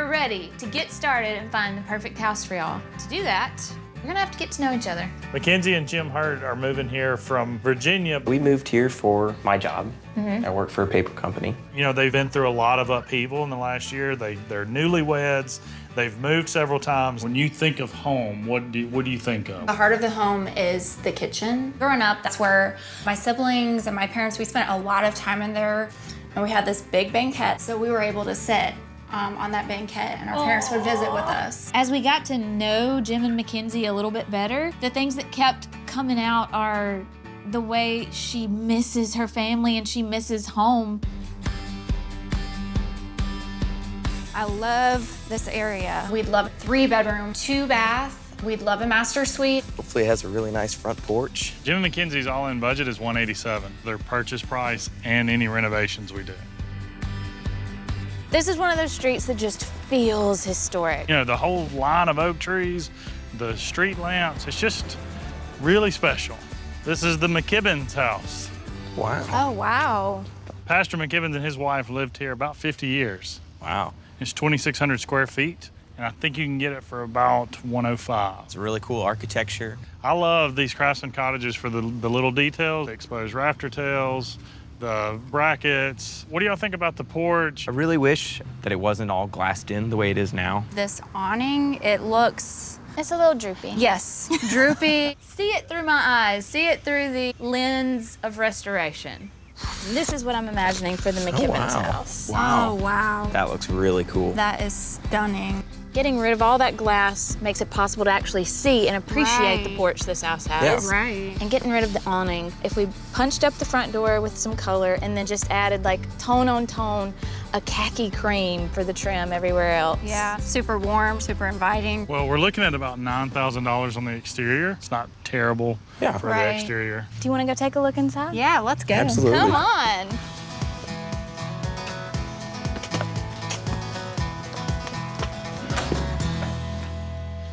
we're ready to get started and find the perfect house for y'all. To do that, we're gonna have to get to know each other. Mackenzie and Jim Hurt are moving here from Virginia. We moved here for my job. I work for a paper company. You know, they've been through a lot of upheaval in the last year. They're newlyweds. They've moved several times. When you think of home, what do you think of? The heart of the home is the kitchen. Growing up, that's where my siblings and my parents, we spent a lot of time in there. And we had this big banquette, so we were able to sit on that banquette, and our parents would visit with us. As we got to know Jim and Mackenzie a little bit better, the things that kept coming out are the way she misses her family and she misses home. I love this area. We'd love a 3-bedroom, 2-bath. We'd love a master suite. Hopefully it has a really nice front porch. Jim and Mackenzie's all-in budget is $187. Their purchase price and any renovations we do. This is one of those streets that just feels historic. You know, the whole line of oak trees, the street lamps, it's just really special. This is the McKibben's house. Wow. Oh, wow. Pastor McKibben and his wife lived here about 50 years. Wow. It's 2,600 square feet, and I think you can get it for about 105. It's really cool architecture. I love these craftsman cottages for the little details, the exposed rafter tails, the brackets. What do y'all think about the porch? I really wish that it wasn't all glassed in the way it is now. This awning, it looks, It's a little droopy. yes, droopy. See it through my eyes. See it through the lens of restoration. And this is what I'm imagining for the McKibben's house. Wow. Oh, wow. That looks really cool. That is stunning. Getting rid of all that glass makes it possible to actually see and appreciate the Right. porch this house has. Yeah. Right. And getting rid of the awning. If we punched up the front door with some color and then just added like tone on tone, a khaki cream for the trim everywhere else. Yeah, super warm, super inviting. Well, we're looking at about $9,000 on the exterior. It's not terrible Yeah. for Right. the exterior. Do you want to go take a look inside? Yeah, let's go. Absolutely. Come on.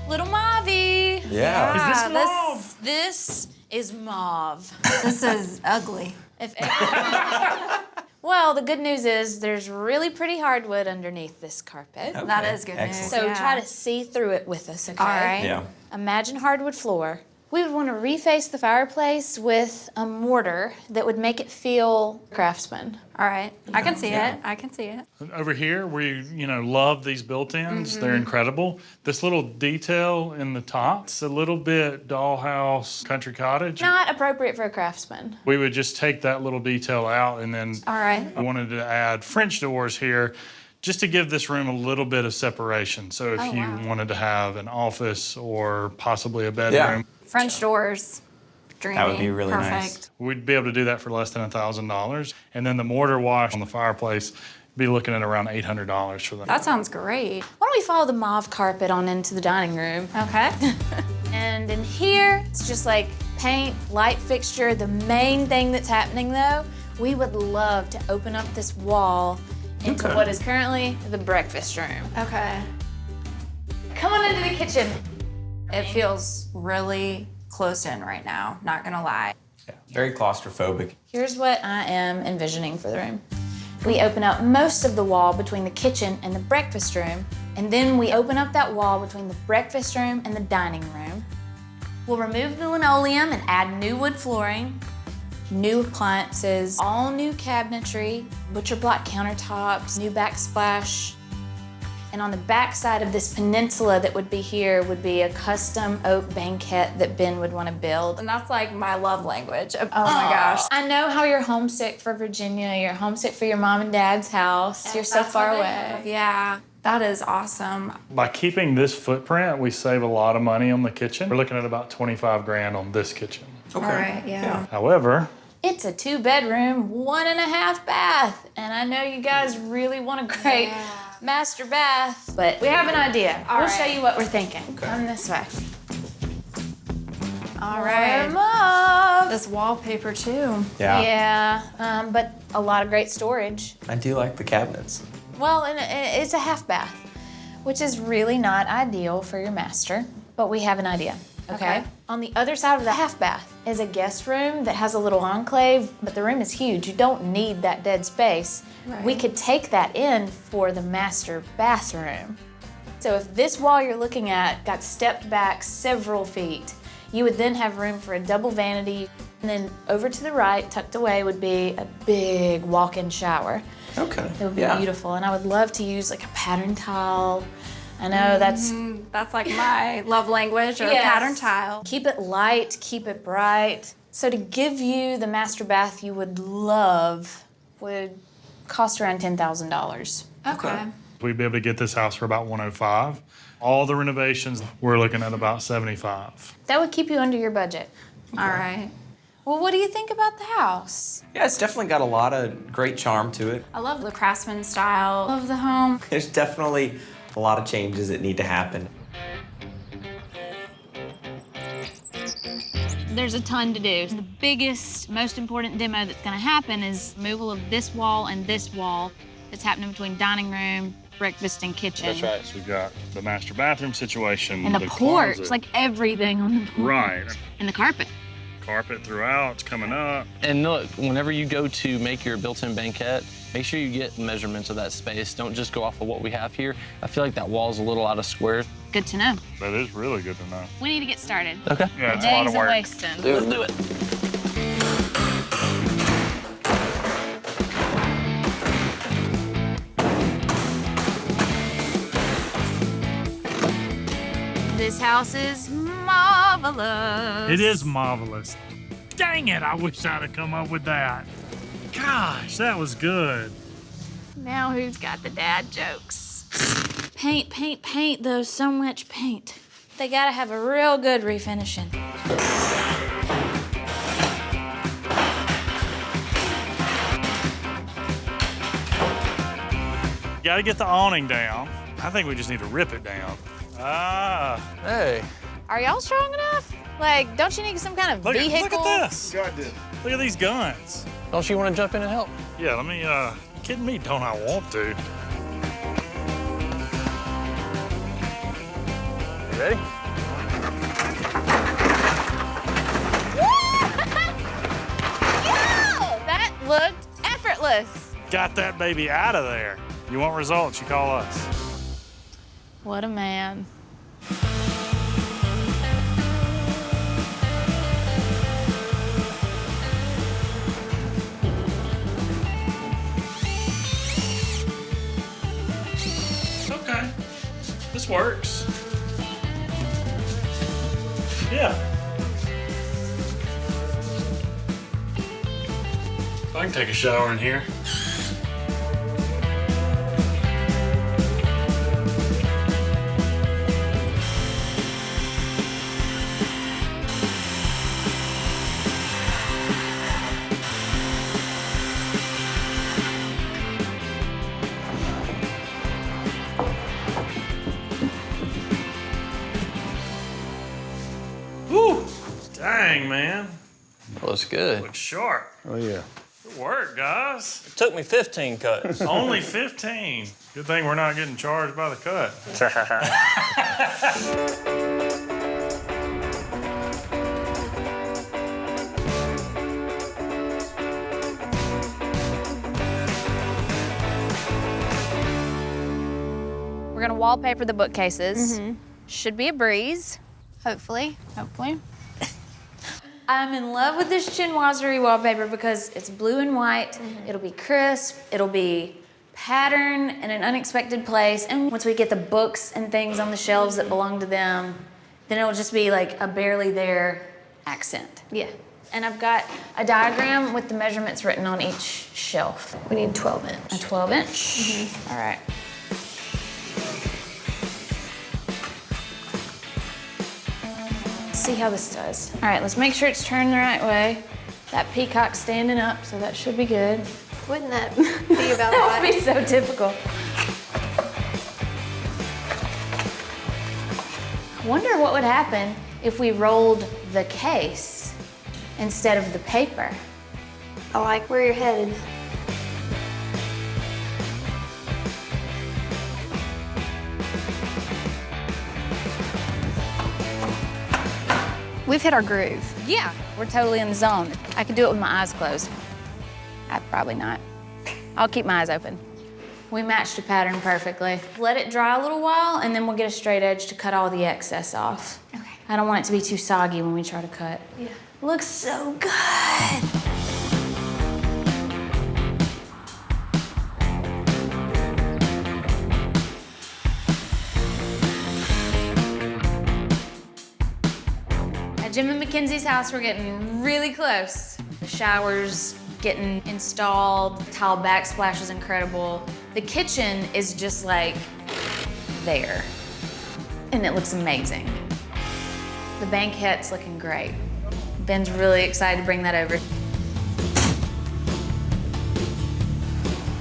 Little Mauvey. Yeah. Is this mauve? This is mauve. This is ugly. If Well, the good news is there's really pretty hardwood underneath this carpet. Okay. That is good news. Excellent. So Yeah. try to see through it with us, okay? All right. Yeah. Imagine hardwood floor. We would want to reface the fireplace with a mortar that would make it feel craftsman. All right. I can see it. I can see it. Over here, we love these built-ins. They're incredible. This little detail in the top, it's a little bit dollhouse country cottage. Not appropriate for a craftsman. We would just take that little detail out, and then All right. we wanted to add French doors here just to give this room a little bit of separation. So if you wanted to have an office or possibly a bedroom, French doors. Dreamy. That would be really Perfect. nice. we'd be able to do that for less than $1,000. And then the mortar wash on the fireplace, be looking at around $800 for that. That sounds great. Why don't we follow the mauve carpet on into the dining room? Okay. And in here, it's just like paint, light fixture. The main thing that's happening though, we would love to open up this wall into what is currently the breakfast room. Okay. Come on into the kitchen. It feels really closed in right now, not gonna lie. Yeah. Very claustrophobic. Here's what I am envisioning for the room. We open up most of the wall between the kitchen and the breakfast room, and then we open up that wall between the breakfast room and the dining room. We'll remove the linoleum and add new wood flooring, new appliances, all new cabinetry, butcher block countertops, new backsplash. And on the back side of this peninsula that would be here would be a custom oak banquette that Ben would want to build. And that's like my love language. Oh my gosh. I know how you're homesick for Virginia. You're homesick for your mom and dad's house. You're so That's far what they away. have. Yeah, that is awesome. By keeping this footprint, we save a lot of money on the kitchen. We're looking at about 25 grand on this kitchen. Okay. All right, yeah. However, It's a 2-bedroom, 1.5 bath. And I know you guys really want a great master bath, but we have an idea. All we'll right. show you what we're thinking. Come this way. All right. Mauve. This wallpaper too. Yeah. Yeah, but a lot of great storage. I do like the cabinets. Well, and it's a half bath, which is really not ideal for your master, but we have an idea, okay? Okay. On the other side of the half bath, is a guest room that has a little enclave, but the room is huge. You don't need that dead space. Right. We could take that in for the master bathroom. So if this wall you're looking at got stepped back several feet, you would then have room for a double vanity, and then over to the right, tucked away, would be a big walk-in shower. Okay. It would be beautiful, and I would love to use like a pattern tile. I know that's like my love language, or Yes. pattern tile. Keep it light, keep it bright. So to give you the master bath you would love would cost around $10,000. Okay. We'd be able to get this house for about 105. All the renovations, we're looking at about 75. That would keep you under your budget. All right. Well, what do you think about the house? Yeah, it's definitely got a lot of great charm to it. I love the craftsman style of the home. There's definitely a lot of changes that need to happen. There's a ton to do. The biggest, most important demo that's gonna happen is removal of this wall and this wall that's happening between dining room, breakfast, and kitchen. That's right. So we got the master bathroom situation. And the porch, closet. like everything on the porch. Right. And the carpet. Carpet throughout, it's coming up. And look, whenever you go to make your built-in banquette, make sure you get measurements of that space. Don't just go off of what we have here. I feel like that wall's a little out of square. Good to know. That is really good to know. We need to get started. Okay. Yeah, it's a lot Days of are work. wasting. Let's do it. This house is marvelous. It is marvelous. Dang it, I wish I'd have come up with that. Gosh, that was good. Now who's got the dad jokes? Paint, paint, paint, though, so much paint. They gotta have a real good refinishing. Gotta get the awning down. I think we just need to rip it down. Ah, Hey. Are y'all strong enough? Like, don't you need some kind of look vehicle? at this. Look at these guns. Don't you want to jump in and help? Yeah, let me, kidding me, don't I want to? You ready? Oh, that looked effortless. Got that baby out of there. You want results, you call us. What a man. Okay, this works. Yeah. I can take a shower in here. Whew, dang, man. Looks good. Looks sharp. Oh, yeah. Good work, guys. It took me 15 cuts. Only 15. Good thing we're not getting charged by the cut. We're gonna wallpaper the bookcases. Should be a breeze, hopefully. Hopefully. I'm in love with this chinoiserie wallpaper because it's blue and white. It'll be crisp, it'll be pattern in an unexpected place. And once we get the books and things on the shelves that belong to them, then it'll just be like a barely there accent. Yeah. And I've got a diagram with the measurements written on each shelf. We need 12 inch. A 12 inch? All right. Let's see how this does. All right, let's make sure it's turned the right way. That peacock's standing up, so that should be good. Wouldn't that be about That would right? be so typical. I wonder what would happen if we rolled the case instead of the paper. I like where you're headed. We've hit our groove. Yeah, we're totally in the zone. I could do it with my eyes closed. Probably not. I'll keep my eyes open. We matched the pattern perfectly. Let it dry a little while, and then we'll get a straight edge to cut all the excess off. Okay. I don't want it to be too soggy when we try to cut. Yeah. Looks so good. At Jim and Mackenzie's house, we're getting really close. The shower's getting installed, tile backsplash is incredible. The kitchen is just like there, and it looks amazing. The banquette's looking great. Ben's really excited to bring that over.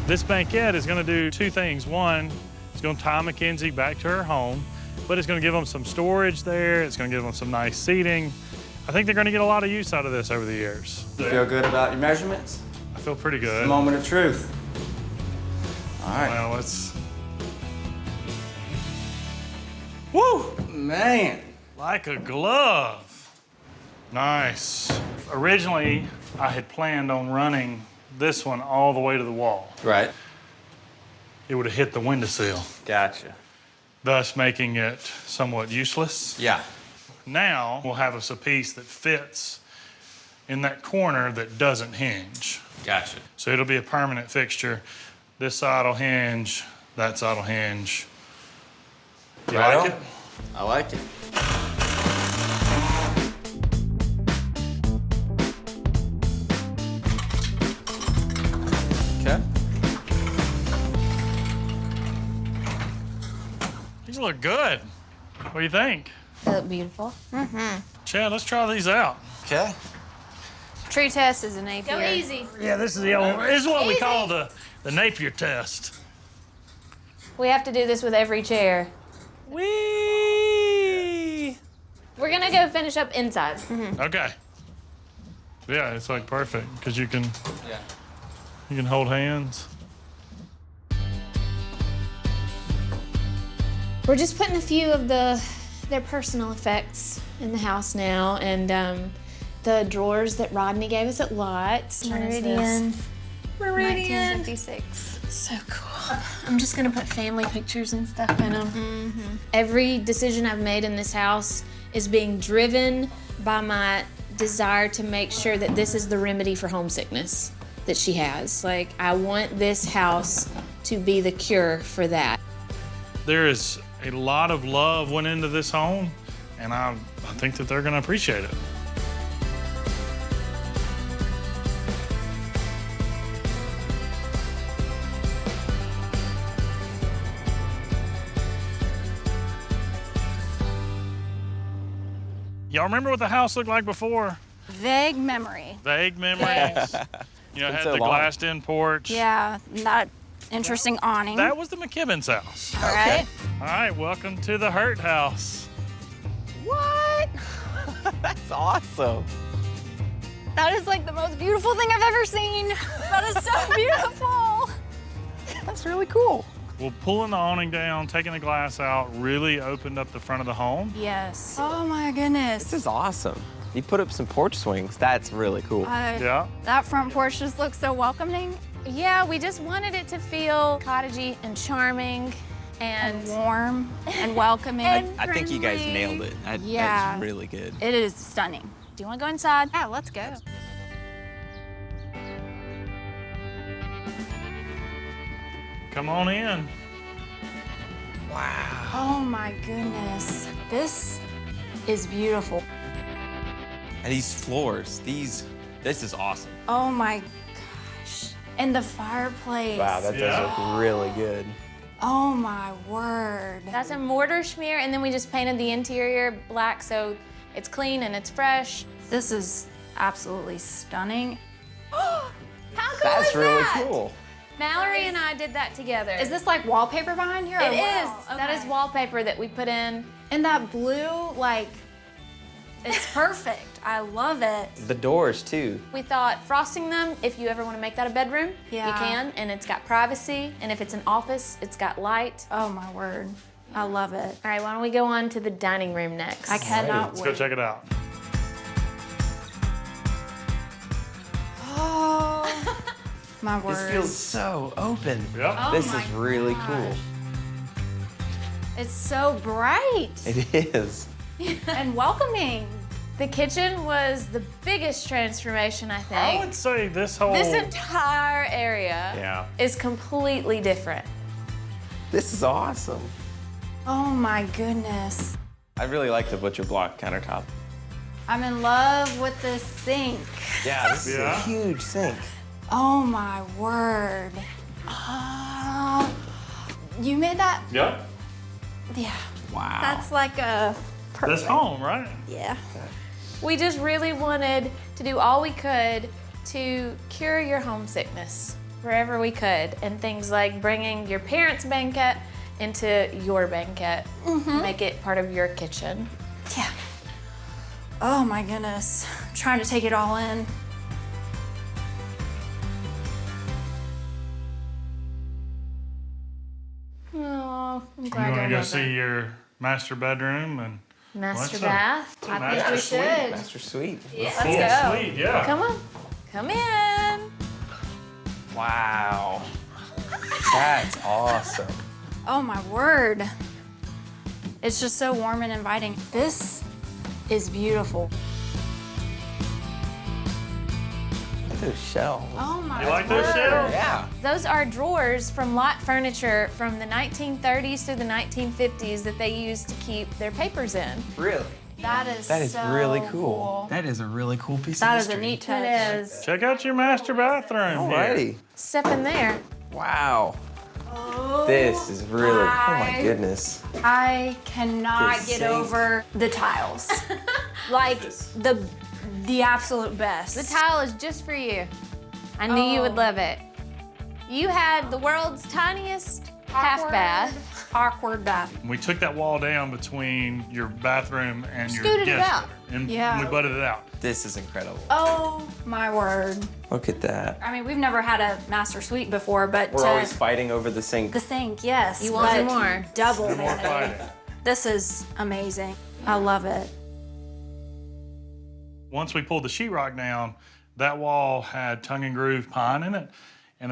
This banquette is going to do two things. One, it's going to tie Mackenzie back to her home, but it's going to give them some storage there. It's going to give them some nice seating. I think they're going to get a lot of use out of this over the years. You feel good about your measurements? I feel pretty good. Moment of truth. All right. Well, let's... Woo! Man. Like a glove. Nice. Originally, I had planned on running this one all the way to the wall. Right. It would have hit the windowsill, Gotcha. thus making it somewhat useless. Yeah. Now, we'll have us a piece that fits in that corner that doesn't hinge. Gotcha. So it'll be a permanent fixture. This side will hinge, that side will hinge. You Right like on. it? I like it. Okay. These look good. What do you think? They look beautiful. Chad, let's try these out. Okay. True test is a Napier. Go easy. Yeah, this is what we call the Napier test. We have to do this with every chair. Whee! We're gonna go finish up inside. Okay. Yeah, it's like perfect because you can Yeah. hold hands. We're just putting a few of their personal effects in the house now, and the drawers that Rodney gave us at Lots. Meridian. 1956. So cool. I'm just gonna put family pictures and stuff in them. Every decision I've made in this house is being driven by my desire to make sure that this is the remedy for homesickness that she has. Like, I want this house to be the cure for that. There is a lot of love went into this home, and I think that they're gonna appreciate it. Y'all remember what the house looked like before? Vague memory. Vague memories. You know, it had so the long. glassed-in porch. Yeah, that interesting awning. That was the McKibben's house. All right. All right, welcome to the Hurt house. What? That's awesome. That is like the most beautiful thing I've ever seen. That is so beautiful. That's really cool. Well, pulling the awning down, taking the glass out, really opened up the front of the home. Yes. Oh my goodness. This is awesome. You put up some porch swings. That's really cool. Yeah. That front porch just looks so welcoming Yeah, we just wanted it to feel cottagey and charming and and warm and welcoming. I think you guys nailed it. Yeah. That's really good. It is stunning. do you want to go inside? Yeah, let's go. Come on in. Oh my goodness. This is beautiful. And these floors, this is awesome. Oh my gosh. And the fireplace. Wow, that does Yeah. look really good. Oh my word. That's a mortar smear, and then we just painted the interior black so it's clean and it's fresh. This is absolutely stunning. How cool That's is really that? cool. Mallory and I did that together. Is this like wallpaper behind here? It or is. what? That is Okay. wallpaper that we put in. And that blue, like, it's perfect. I love it. The doors too. We thought frosting them, if you ever want to make that a bedroom, Yeah. you can, and it's got privacy, and if it's an office, it's got light. Oh my word. I love it. All right, why don't we go on to the dining room next? I cannot Let's wait. go check it out. My word. This feels so open. Yep. This is really cool. It's so bright It is. and welcoming. The kitchen was the biggest transformation, I think. I would say this whole. This entire area Yeah. is completely different. This is awesome. Oh my goodness. I really like the butcher block countertop. I'm in love with this sink. Yeah, this is a Yeah. huge sink. Oh my word. Oh, you made that? Yep. Yeah. Wow. That's like a That's home, right? yeah. We just really wanted to do all we could to cure your homesickness wherever we could. And things like bringing your parents' banquette into your banquette. Make it part of your kitchen. Yeah. Oh my goodness. I'm trying to take it all in. Oh, I'm You glad want to I go love see it. your master bedroom and Master what's bath. a I master think we suite. should. Master suite. Let's full go. suite? Yeah. Come on. Come in. Wow. That's awesome. Oh my word. It's just so warm and inviting. This is beautiful. Look at those shelves. Oh my You like those shelves? Yeah. Those are drawers from lot furniture from the 1930s through the 1950s that they used to keep their papers in. Really? That is so really cool. That is a really cool piece That of is a history. neat touch. It is. Check out your master bathroom. here. Alrighty. Step in there. Wow. This is really, oh my goodness. I cannot This get sink. over the tiles. Like the absolute best. The tile is just for you. I knew you would love it. You had the world's tiniest half bath. Awkward bath. We took that wall down between your bathroom and your Scooted it guest out. bedroom, and Yeah. we butted it out. This is incredible. Oh my word. Look at that. I mean, we've never had a master suite before, but We're always fighting over the sink. the sink, yes. You want but more. Double. No more vanity. fighting. This is amazing. I love it. Once we pulled the sheetrock down, that wall had tongue and groove pine in it, and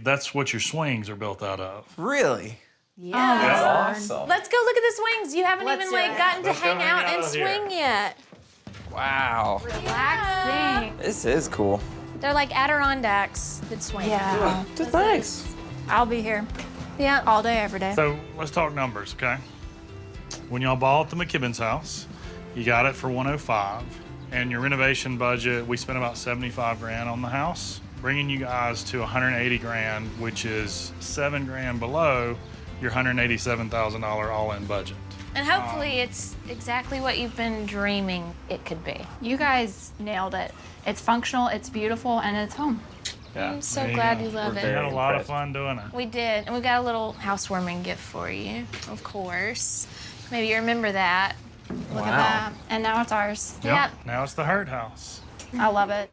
that's what your swings are built out of. Really? Yeah. That's awesome. Let's go look at the swings. You haven't Let's even do like it. gotten to Let's go hang hang out out and out here. swing yet. Wow. Relaxing. This is cool. They're like Adirondacks that swing. Yeah. That's nice. I'll be here Yeah. all day, every day. So let's talk numbers, okay? When y'all bought the McKibben's house, you got it for 105, and your renovation budget, we spent about 75 grand on the house, bringing you guys to 180 grand, which is 7 grand below your $187,000 all-in budget. And hopefully it's exactly what you've been dreaming it could be. You guys nailed it. It's functional, it's beautiful, and it's home. Yeah. I'm so There you glad go. you love We're it. We very had a lot of impressed. fun doing it. We did, and we got a little housewarming gift for you, of course. Maybe you remember that. Look Wow. at that. And now it's ours. Yep. Yep. Now it's the Hurt House. I love it.